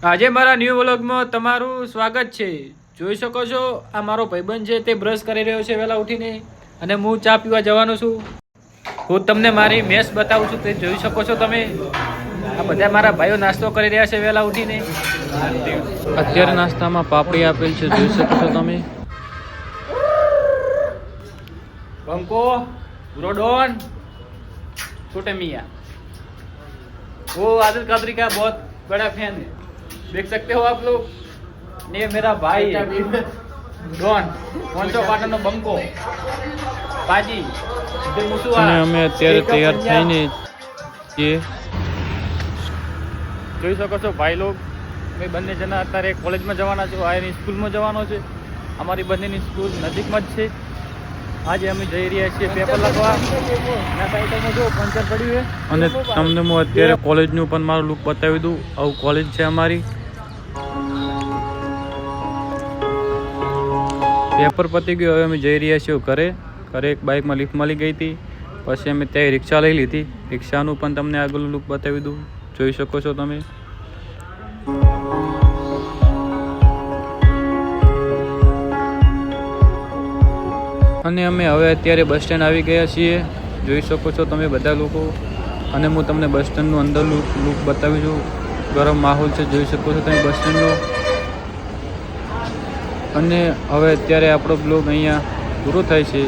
આજે મારા ન્યૂ વ્લોગમાં તમારું સ્વાગત છે। જોઈ શકો છો આ મારો ભાઈબંધ છે, તે બ્રશ કરી રહ્યો છે વહેલા ઉઠીને, અને હું ચા પીવા જવાનો છું। હું તમને મારી મેસ બતાવું છું, તે જોઈ શકો છો તમે। આ બધા મારા ભાઈઓ નાસ્તો કરી રહ્યા છે વહેલા ઉઠીને। અત્યારે નાસ્તામાં પાપડી આપેલ છે, જોઈ શકો છો તમે। બંકો ब्रोडॉन छोटे मियाँ वो आदिल कादरी का बहुत बड़ा फैन है, देख सकते हो आप लोग। ये मेरा भाई है डॉन, કોન્સો પાટણનો બંકો પાજી મુસુવાળા। અમે અત્યારે તૈયાર થઈને છીએ, જોઈ શકો છો ભાઈ લોગ। અમે બંને જણા અત્યારે કોલેજમાં જવાના છે, આ એની સ્કૂલમાં જવાનો છે। અમારી બંનેની સ્કૂલ નજીકમાં જ છે। આજે અમે જઈ રહ્યા છીએ પેપર લખવા। ના સાઈડમાં જો પંચર પડ્યું છે, અને તમને હું અત્યારે કોલેજનું પણ મારું લુક બતાવી દઉં। આવું કોલેજ છે અમારી। પેપર પતી ગયું, હવે અમે જઈ રહ્યા છીએ ઘરે। ઘરે એક બાઇકમાં લિફ્ટ મળી ગઈ હતી, પછી અમે ત્યાં રિક્ષા લઈ લીધી। રિક્ષાનું પણ તમને આગળનું લુક બતાવી દઉં, જોઈ શકો છો તમે। અને અમે હવે અત્યારે બસ સ્ટેન્ડ આવી ગયા છીએ, જોઈ શકો છો તમે બધા લોકો। અને હું તમને બસ સ્ટેન્ડનું અંદરનું લુક બતાવી દઉં। ગરમ માહોલ છે, જોઈ શકો છો તમે બસ સ્ટેન્ડનો। અને હવે અત્યારે આપણો બ્લોગ અહીંયા પૂરો થાય છે।